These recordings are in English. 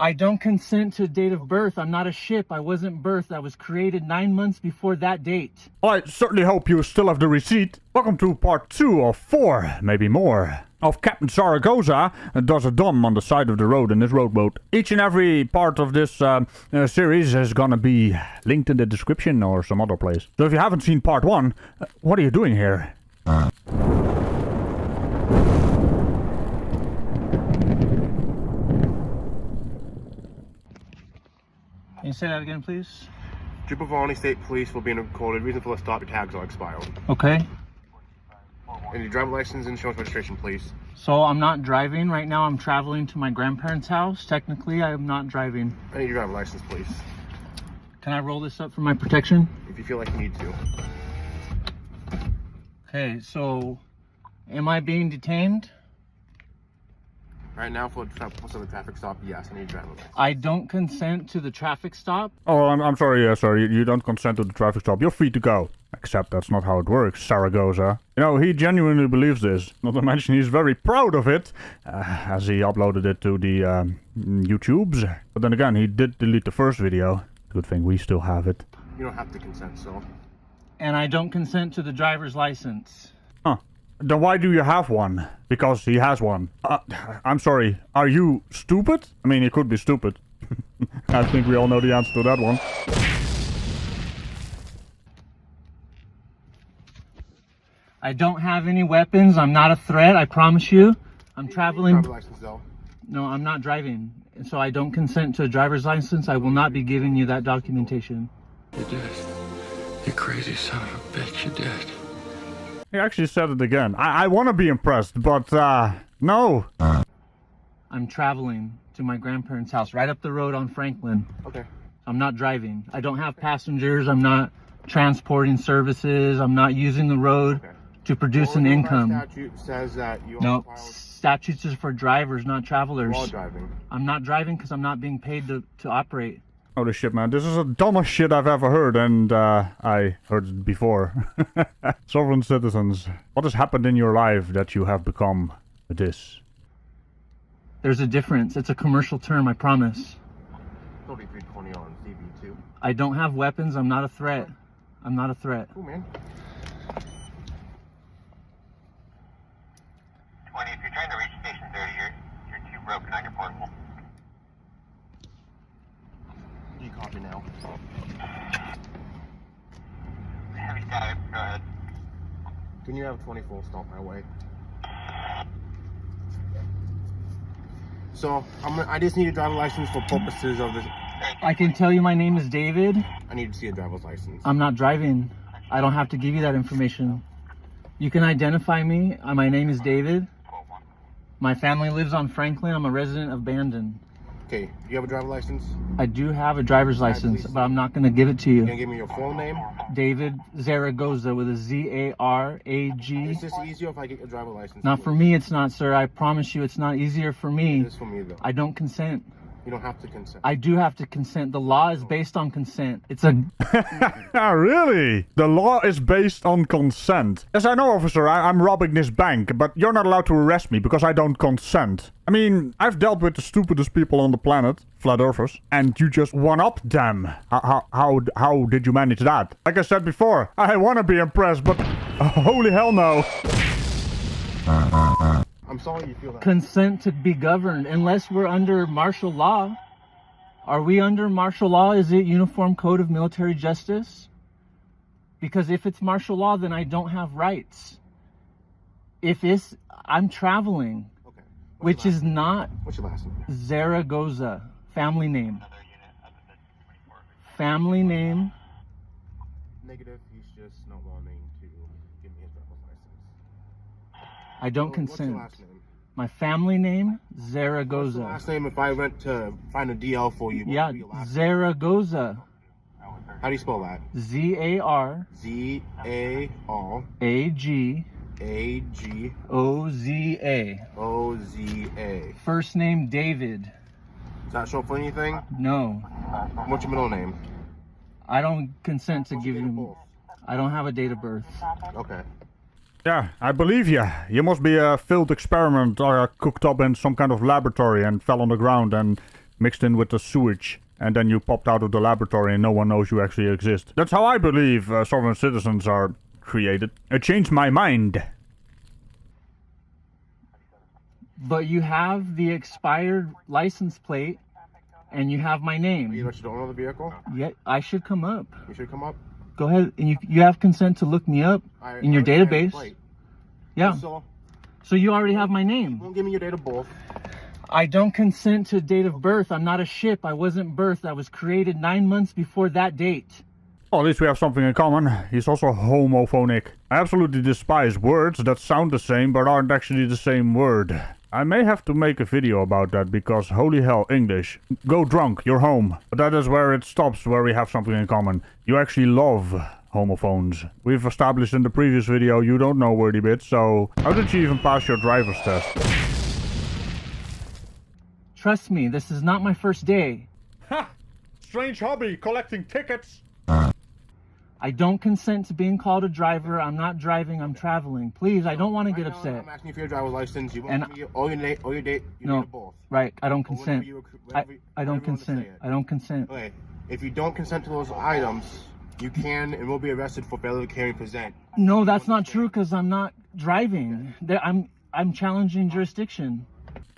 I don't consent to date of birth. I'm not a ship. I wasn't birthed. I was created 9 months before that date. I certainly hope you still have the receipt. Welcome to part 2 of 4, maybe more, of Captain Zaragoza does a dumb on the side of the road in his rowboat. Each and every part of this series is gonna be linked in the description or some other place. So if you haven't seen part 1, what are you doing here? Can you say that again, please? Trooper Volney State Police will be recorded. Reason for the stop, your tags are expired. Okay. And your driver license and insurance registration, please. So I'm not driving right now. I'm traveling to my grandparents' house. Technically, I am not driving. I need your driver license, please. Can I roll this up for my protection? If you feel like you need to. Okay, so am I being detained? Right now, for the traffic stop, yes, I need your driver license. I don't consent to the traffic stop. Oh, I'm sorry, you don't consent to the traffic stop. You're free to go. Except that's not how it works, Zaragoza. You know, he genuinely believes this. Not to mention he's very proud of it, as he uploaded it to the YouTubes. But then again, he did delete the first video. Good thing we still have it. You don't have to consent, so. And I don't consent to the driver's license. Huh. Then why do you have one? Because he has one. I'm sorry, are you stupid? I mean, he could be stupid. I think we all know the answer to that one. I don't have any weapons. I'm not a threat, I promise you. I'm traveling. Driver license, though. No, I'm not driving. And so I don't consent to a driver's license. I will not be giving you that documentation. You did. You crazy son of a bitch, you did. He actually said it again. I want to be impressed, but, no. I'm traveling to my grandparents' house right up the road on Franklin. Okay. I'm not driving. I don't have passengers. I'm not transporting services. I'm not using the road to produce an income. Statute says that you No, statutes is for drivers, not travelers. are driving. I'm not driving because I'm not being paid to operate. Holy shit, man. This is the dumbest shit I've ever heard, and I heard it before. Sovereign citizens, what has happened in your life that you have become this? There's a difference. It's a commercial term, I promise. 3320 on CB2. I don't have weapons. I'm not a threat. I'm not a threat. Cool, man. 20, if you're trying to reach station 30, you're too broken on your portable. You copy now. Heavy static, go ahead. Can you have 24 stop my way? So, I just need a driver license for purposes of this. I can tell you my name is David. I need to see a driver's license. I'm not driving. I don't have to give you that information. You can identify me. My name is David. My family lives on Franklin. I'm a resident of Bandon. Okay, do you have a driver license? I do have a driver's license, but I'm not going to give it to You you. gonna give me your full name? David Zaragoza with a Z-A-R-A-G. It's just easier if I get your driver license. Not for me, it's not, sir. I promise you it's not easier for me. It is for me, though. I don't consent. You don't have to consent. I do have to consent. The law is based on consent. It's a... Really? The law is based on consent. Yes, I know, officer, I'm robbing this bank, but you're not allowed to arrest me because I don't consent. I mean, I've dealt with the stupidest people on the planet, flat earthers, and you just one-upped them. How did you manage that? Like I said before, I want to be impressed, but holy hell no. I'm sorry you feel that. consent to be governed unless we're under martial law. Are we under martial law? Is it Uniform Code of Military Justice? Because if it's martial law, then I don't have rights. If it's, I'm traveling, Okay. which is not What's your last name? Zaragoza, family name. Family name. Negative. He's just not wanting to give me his driver's license. I don't What's consent. your last name? My family name, What's your Zaragoza. last name if I went to find a DL for you? What Yeah, would be your last name? Zaragoza. How do you spell that? Z-A-R-A-G. Z-A-R-A-G-O-Z-A. O-Z-A. First name David. Is that short for anything? No, What's your middle name? I don't consent to What's give your date of you. birth? I don't have a date of birth. Okay. Yeah, I believe you. You must be a failed experiment or cooked up in some kind of laboratory and fell on the ground and mixed in with the sewage. And then you popped out of the laboratory and no one knows you actually exist. That's how I believe sovereign citizens are created. It changed my mind. But you have the expired license plate, and you have my Are you name. actually don't know the vehicle? Yeah, I should come up. You should come up. Go ahead, and you have consent to look me up in your database. Yeah. So, So you already have my name. won't give me your date of birth. I don't consent to date of birth. I'm not a ship. I wasn't birthed. I was created 9 months before that date. Well, at least we have something in common. He's also homophonic. I absolutely despise words that sound the same but aren't actually the same word. I may have to make a video about that because holy hell, English. Go drunk, you're home. But that is where it stops, where we have something in common. You actually love homophones. We've established in the previous video you don't know wordy bits, so how did you even pass your driver's test? Trust me, this is not my first day. Ha! Strange hobby, collecting tickets. I don't consent to being called a driver. I'm not driving, I'm traveling. Please, I don't want to get Right now, upset. I'm asking you for your driver's license. You And- won't give me all your date No. of birth. Right, I don't Or whatever consent. you- I whatever don't you want to consent. say it. I don't consent. Okay, if you don't consent to those items, you can and will be arrested for failure to carry and present. No, that's not true because I'm not driving. I'm challenging jurisdiction.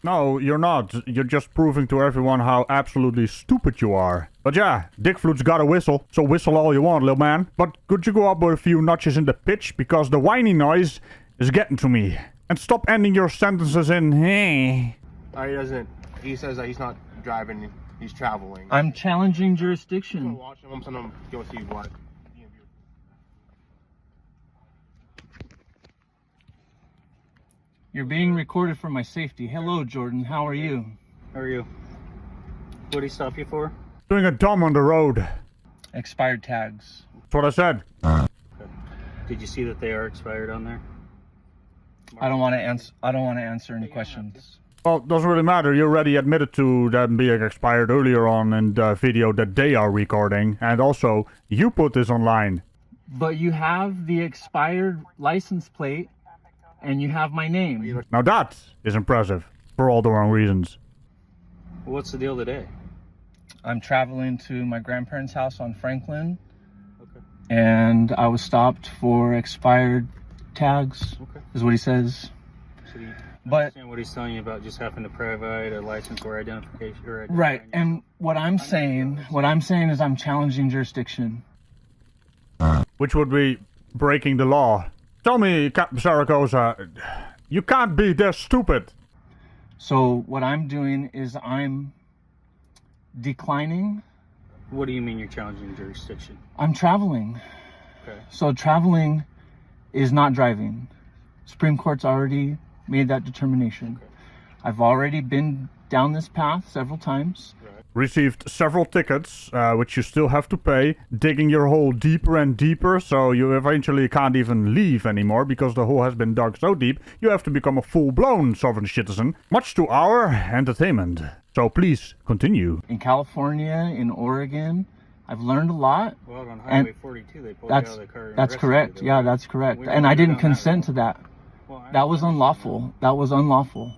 No, you're not. You're just proving to everyone how absolutely stupid you are. But yeah, Dick Flute's got a whistle, so whistle all you want, little man. But could you go up with a few notches in the pitch, because the whiny noise is getting to me. And stop ending your sentences in hey. He doesn't. He says that he's not driving. He's traveling. I'm challenging I'm gonna jurisdiction. watch him. I'm gonna go see what. You're being recorded for my safety. Hello, Jordan. How are you? How are you? What did he stop you for? Doing a dumb on the road. Expired tags. That's what I said. Did you see that they are expired on there? I don't want to answer. I don't want to answer any questions. Well, it doesn't really matter. You already admitted to them being expired earlier on in the video that they are recording. And also, you put this online. But you have the expired license plate, and you have my name. Now that is impressive. For all the wrong reasons. What's the deal today? I'm traveling to my grandparents' house on Franklin, Okay. and I was stopped for expired tags. Okay. Is what he says. So you But understand what he's telling you about just having to provide a license or identification or right, identifying and yourself? what I'm saying is I'm challenging jurisdiction. Which would be breaking the law. Tell me, Captain Zaragoza, you can't be this stupid. So what I'm doing is I'm declining. What do you mean you're challenging jurisdiction? I'm traveling. Okay. So traveling is not driving. Supreme Court's already made that determination. Okay. I've already been down this path several times. Received several tickets, which you still have to pay, digging your hole deeper and deeper, so you eventually can't even leave anymore, because the hole has been dug so deep, you have to become a full-blown sovereign citizen, much to our entertainment. So please, continue. In California, in Oregon, I've learned a lot. Well, on And Highway 42, they pulled you out That's of the car. and that's arrested correct. you. Yeah, that's correct. We And don't I go didn't down that consent to road. that. Well, I That was understand. unlawful. That was unlawful.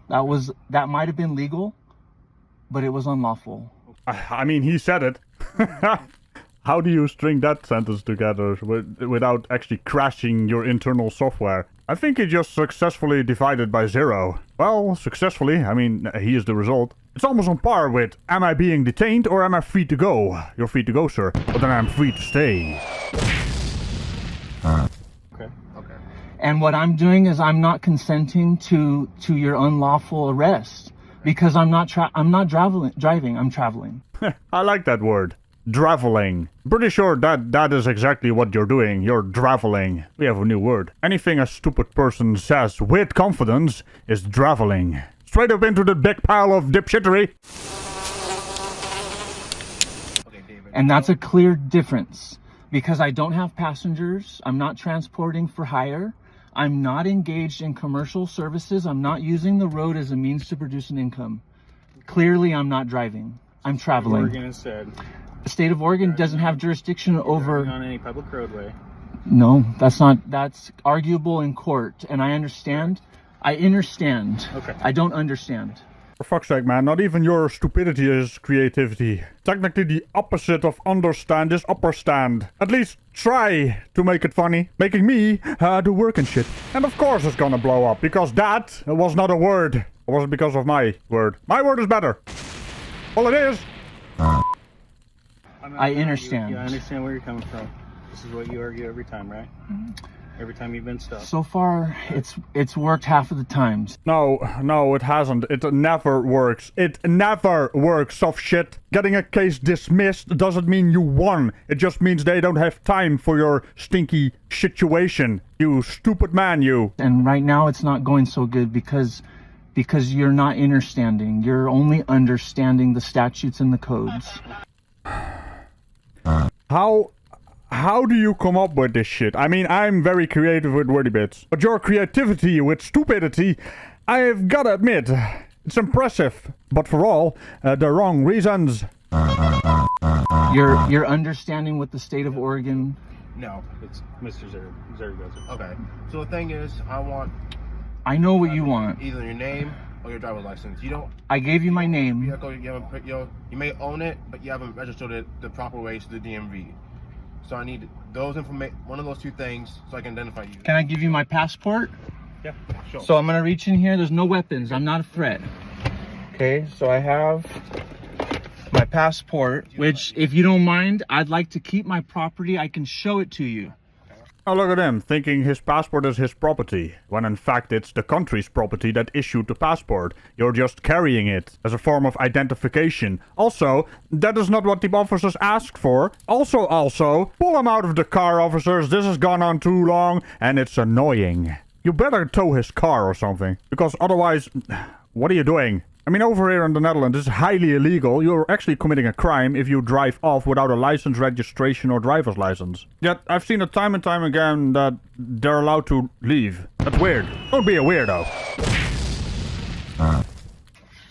That might have been legal, but it was unlawful. I mean, he said it. How do you string that sentence together without actually crashing your internal software? I think he just successfully divided by 0. Well, successfully, I mean, he is the result. It's almost on par with, am I being detained or am I free to go? You're free to go, sir, but then I'm free to stay. Okay. Okay. And what I'm doing is I'm not consenting to your unlawful arrest because I'm not driving. I'm traveling. I like that word. Draveling. Pretty sure that is exactly what you're doing. You're draveling. We have a new word. Anything a stupid person says with confidence is draveling. Straight up into the big pile of dipshittery. Okay, David. And that's a clear difference because I don't have passengers. I'm not transporting for hire. I'm not engaged in commercial services. I'm not using the road as a means to produce an income. Clearly, I'm not driving. I'm traveling. Oregon instead. The state of Oregon doesn't have jurisdiction Driving over. on any public roadway. No, that's arguable in court. And I understand. I understand. Okay. I don't understand. For fuck's sake, man, not even your stupidity is creativity. Technically, the opposite of understand is upperstand. At least try to make it funny, making me do work and shit. And of course it's gonna blow up, because that was not a word. It wasn't because of my word. My word is better. Well, it is. I understand. Yeah, I understand where you're coming from. This is what you argue every time, right? Every time you've been stuck. So far, it's worked half of the times. No, it hasn't. It never works. It never works, soft shit. Getting a case dismissed doesn't mean you won. It just means they don't have time for your stinky situation. You stupid man, you. And right now, it's not going so good because you're not understanding. You're only understanding the statutes and the codes. How do you come up with this shit? I mean, I'm very creative with wordy bits. But your creativity with stupidity, I've gotta admit, it's impressive. But for all the wrong reasons. You're understanding what the state of Oregon... No. It's Mr. Zergoza. Okay. So the thing is, I want I know what you want. either your name or your driver's license. You don't. I gave you my name. You may own it, but you haven't registered it the proper way to the DMV. So I need those one of those two things, so I can identify you. Can I give you my passport? Yeah. Sure. So I'm gonna reach in here. There's no weapons. I'm not a threat. Okay, so I have my passport, which, if you don't mind, I'd like to keep my property. I can show it to you. Oh, look at him, thinking his passport is his property, when in fact it's the country's property that issued the passport. You're just carrying it as a form of identification. Also, that is not what the officers asked for. Also, pull him out of the car, officers. This has gone on too long, and it's annoying. You better tow his car or something, because otherwise, what are you doing? I mean, over here in the Netherlands, it's highly illegal. You're actually committing a crime if you drive off without a license, registration, or driver's license. Yet, I've seen it time and time again that they're allowed to leave. That's weird. Don't be a weirdo.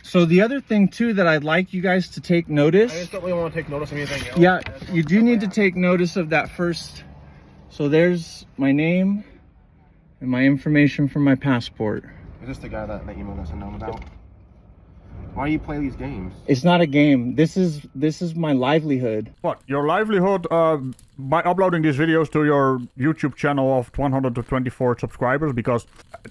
So the other thing, too, that I'd like you guys to take notice... I just don't really want to take notice of anything else. Yeah, you do need to take notice of that first. So there's my name and my information from my passport. Is this the guy that emailed us and known about? Why do you play these games? It's not a game. This is my livelihood. What? Your livelihood by uploading these videos to your YouTube channel of 124 subscribers? Because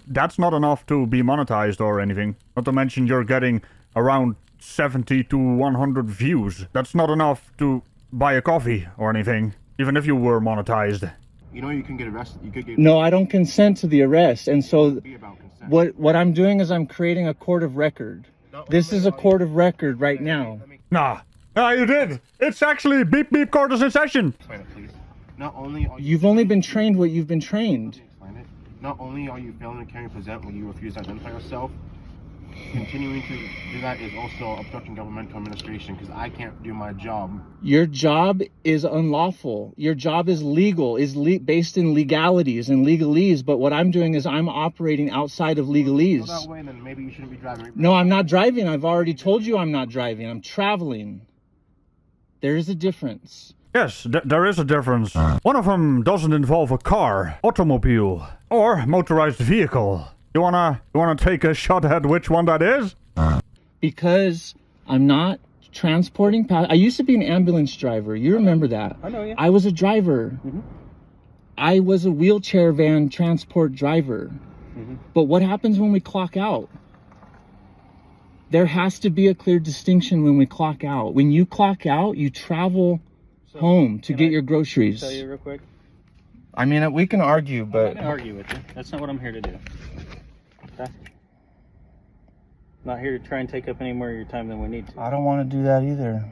that's not enough to be monetized or anything. Not to mention you're getting around 70 to 100 views. That's not enough to buy a coffee or anything, even if you were monetized. You know you can get arrested. You could get... No, I don't consent to the arrest. And so Be about consent. what I'm doing is I'm creating a court of record. This is a court of record right now. Nah, you did. It's actually beep beep court is in session. Explain it, please. Not only are You've only been trained what you've been trained. Explain it. Not only are you failing to carry and present when you refuse to identify yourself, continuing to do that is also obstructing governmental administration, because I can't do my job. Your job is unlawful. Your job is legal, based in legalities and legalese. But what I'm doing is I'm operating outside of legalese. Go that way, then maybe you shouldn't be driving. No, I'm not driving. I've already told you I'm not driving. I'm traveling. There is a difference. Yes, there is a difference. One of them doesn't involve a car, automobile, or motorized vehicle. You wanna take a shot at which one that is? Because I'm not transporting... I used to be an ambulance driver. You remember that. I know, yeah. I was a driver. Mm-hmm. I was a wheelchair van transport driver. Mm-hmm. But what happens when we clock out? There has to be a clear distinction when we clock out. When you clock out, you travel home to get your groceries. Tell you real quick. I mean, we can argue, I'm but... not gonna argue with you. That's not what I'm here to do. Okay? Not here to try and take up any more of your time than we need to. I don't want to do that either.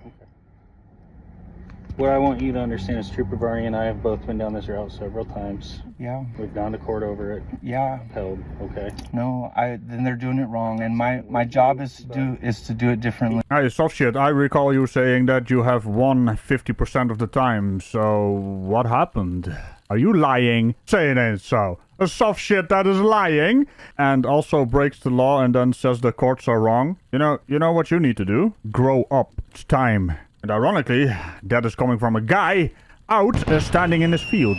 What I want you to understand is Trooper Barney and I have both been down this route several times. Yeah. We've gone to court over it. Yeah. Held. Okay. No, then they're doing it wrong, and my job is to do it differently. Hey, soft shit, I recall you saying that you have won 50% of the time, so what happened? Are you lying? Say it ain't so. A soft shit that is lying and also breaks the law and then says the courts are wrong. You know what you need to do? Grow up. It's time. And ironically, that is coming from a guy out standing in his field.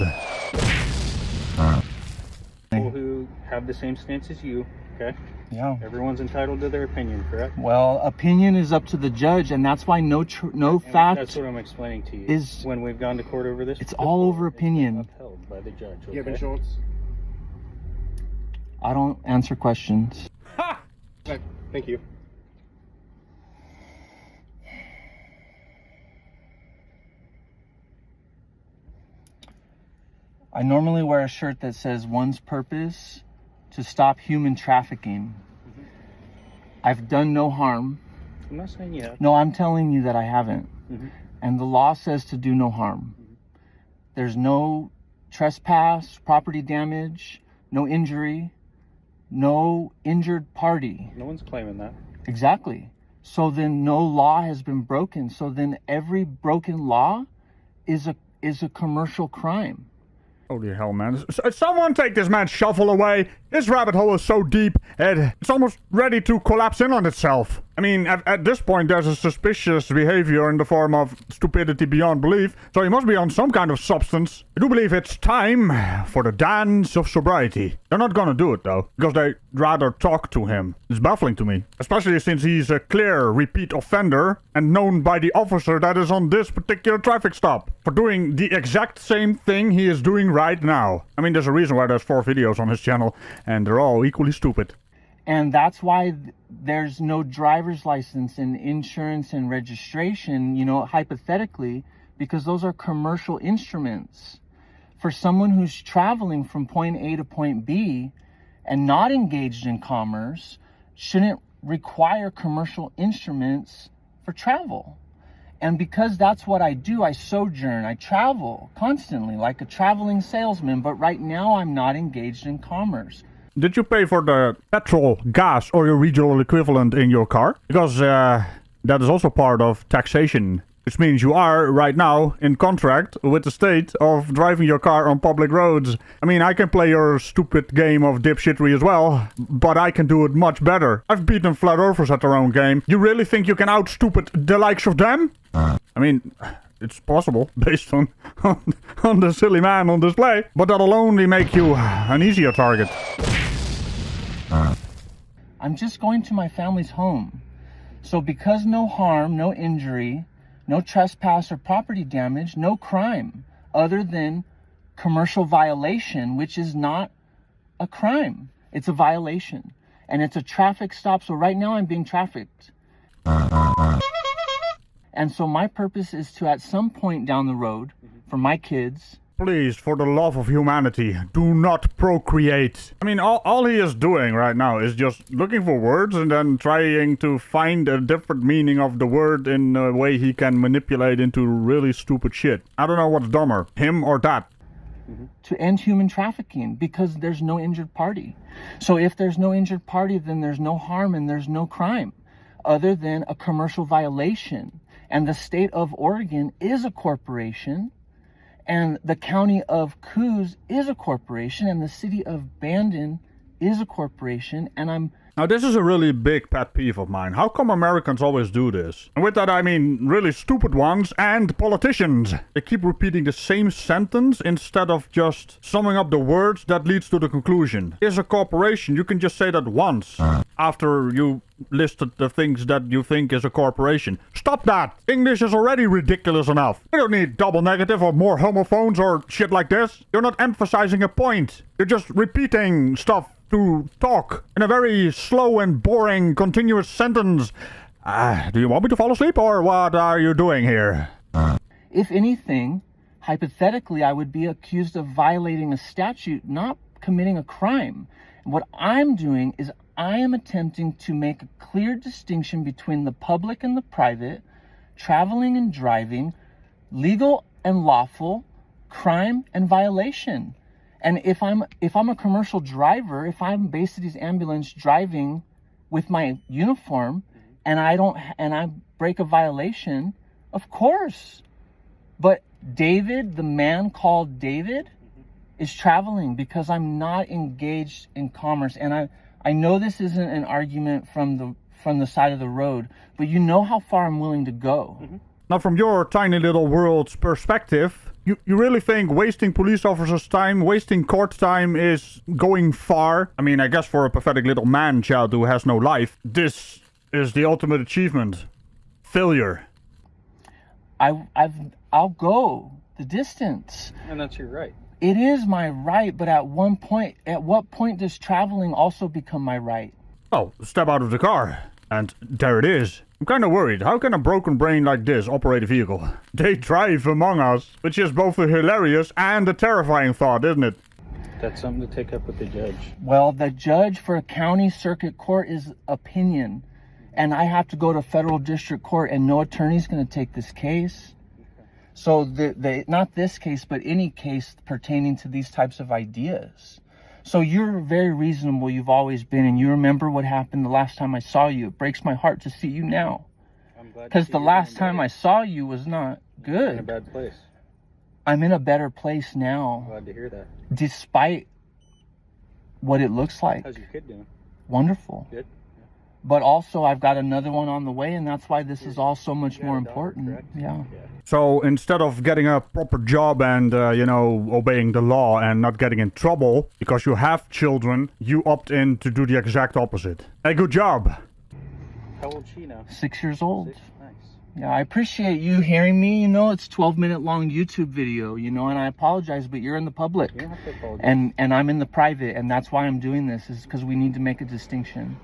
People who have the same stance as you, okay? Yeah. Everyone's entitled to their opinion, correct? Well, opinion is up to the judge, and that's why no And fact. that's what I'm explaining to you. is- when we've gone to court over this. It's before, all over it's been opinion. Upheld by the judge. You have okay? insurance? I don't answer questions. Okay, thank you. I normally wear a shirt that says one's purpose to stop human trafficking. I've done no harm. I'm not saying you have. No, I'm telling you that I haven't. Mhm. And the law says to do no harm. There's no trespass, property damage, no injury, no injured party. No one's claiming that. Exactly. So then no law has been broken. So then every broken law is a commercial crime. Holy hell, man. Someone take this man's shovel away. This rabbit hole is so deep, it's almost ready to collapse in on itself. I mean, at this point, there's a suspicious behavior in the form of stupidity beyond belief, so he must be on some kind of substance. I do believe it's time for the dance of sobriety. They're not gonna do it, though, because they'd rather talk to him. It's baffling to me, especially since he's a clear repeat offender and known by the officer that is on this particular traffic stop for doing the exact same thing he is doing right now. I mean, there's a reason why there's 4 videos on his channel, and they're all equally stupid. And that's why there's no driver's license and insurance and registration, hypothetically, because those are commercial instruments. For someone who's traveling from point A to point B and not engaged in commerce, shouldn't require commercial instruments for travel. And because that's what I do, I sojourn, I travel constantly like a traveling salesman, but right now I'm not engaged in commerce. Did you pay for the petrol, gas, or your regional equivalent in your car? Because that is also part of taxation. Which means you are, right now, in contract with the state of driving your car on public roads. I mean, I can play your stupid game of dipshittery as well, but I can do it much better. I've beaten flat earthers at their own game. You really think you can out-stupid the likes of them? I mean, it's possible, based on the silly man on display, but that'll only make you an easier target. I'm just going to my family's home. So because no harm, no injury, no trespass or property damage, no crime, other than commercial violation, which is not a crime. It's a violation. And it's a traffic stop. So right now I'm being trafficked. And so my purpose is to, at some point down the road, for my kids... Please, for the love of humanity, do not procreate. I mean, all he is doing right now is just looking for words and then trying to find a different meaning of the word in a way he can manipulate into really stupid shit. I don't know what's dumber, him or that. To end human trafficking, because there's no injured party. So if there's no injured party, then there's no harm and there's no crime, other than a commercial violation. And the state of Oregon is a corporation. And the county of Coos is a corporation, and the city of Bandon is a corporation, and Now, this is a really big pet peeve of mine. How come Americans always do this? And with that, I mean really stupid ones and politicians. They keep repeating the same sentence instead of just summing up the words that leads to the conclusion. Is a corporation, you can just say that once after you listed the things that you think is a corporation. Stop that! English is already ridiculous enough. You don't need double negative or more homophones or shit like this. You're not emphasizing a point. You're just repeating stuff to talk in a very slow and boring continuous sentence. Do you want me to fall asleep or what are you doing here? if anything, hypothetically, I would be accused of violating a statute, not committing a crime. And what I'm doing is I am attempting to make a clear distinction between the public and the private, traveling and driving, legal and lawful, crime and violation. And if I'm a commercial driver, if I'm Bay-City's ambulance driving with my uniform and I break a violation, of course. But David, the man called David, is traveling because I'm not engaged in commerce. And I know this isn't an argument from the side of the road, but you know how far I'm willing to go. Now, from your tiny little world's perspective, You really think wasting police officers' time, wasting court time is going far? I mean, I guess for a pathetic little man-child who has no life, this is the ultimate achievement. Failure. I'll go the distance. And that's your right. It is my right, but at what point does traveling also become my right? Oh, step out of the car. And there it is. I'm kind of worried. How can a broken brain like this operate a vehicle? They drive among us, which is both a hilarious and a terrifying thought, isn't it? That's something to take up with the judge. Well, the judge for a county circuit court is opinion. And I have to go to federal district court, and no attorney's going to take this case. So not this case, but any case pertaining to these types of ideas. So you're very reasonable. You've always been, and you remember what happened the last time I saw you. It breaks my heart to see you now. I'm glad. Because the last time I saw you was not You're in a good. bad place. I'm in a better place now, Glad to hear that. despite what it looks like. How's your kid doing? Wonderful. Good. But also, I've got another one on the way, and that's why this is all so much more important. correct? Yeah. So instead of getting a proper job and, obeying the law and not getting in trouble because you have children, you opt in to do the exact opposite. Hey, good job. How old's she now? 6 years old. 6? Nice. Yeah, I appreciate you hearing me. It's 12-minute long YouTube video, and I apologize, but you're in the public. You don't have to apologize. And I'm in the private, and that's why I'm doing this, is because we need to make a distinction.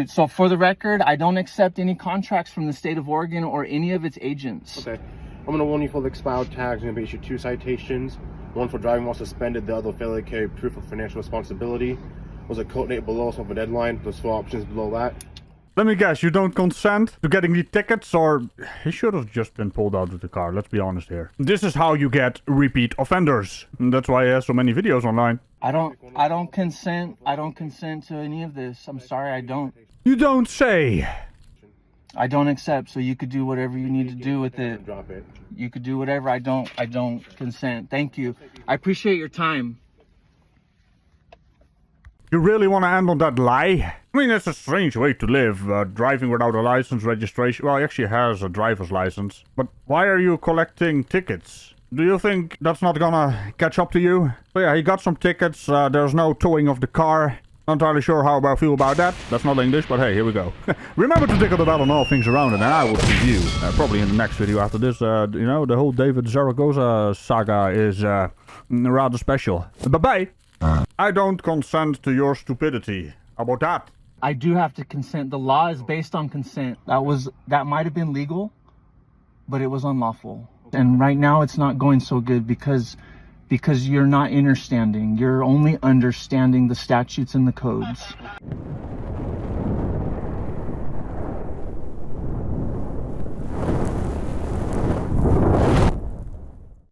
So for the record, I don't accept any contracts from the state of Oregon or any of its agents. Okay. I'm going to warn you for the expired tags. I'm going to issue 2 citations. One for driving while suspended, the other failure to carry proof of financial responsibility. Was a court date below, so for deadline. There's 4 options below that. Let me guess, you don't consent to getting the tickets, or he should have just been pulled out of the car, let's be honest here. This is how you get repeat offenders. And that's why he has so many videos online. I don't consent. I don't consent to any of this. I'm sorry, I don't. You don't say. I don't accept, so you could do whatever you need to do with it. Drop it. You could do whatever. I don't consent. Thank you. I appreciate your time. You really want to end on that lie? I mean, it's a strange way to live, driving without a license, registration. Well, he actually has a driver's license. But why are you collecting tickets? Do you think that's not gonna catch up to you? So yeah, he got some tickets, there's no towing of the car. Not entirely sure how I feel about that. That's not English, but hey, here we go. Remember to tickle the bell on all things around it, and I will see you probably in the next video after this. The whole David Zaragoza saga is rather special. Bye-bye. I don't consent to your stupidity. How about that? I do have to consent. The law is based on consent. That might have been legal, but it was unlawful. And right now it's not going so good because you're not innerstanding. You're only understanding the statutes and the codes.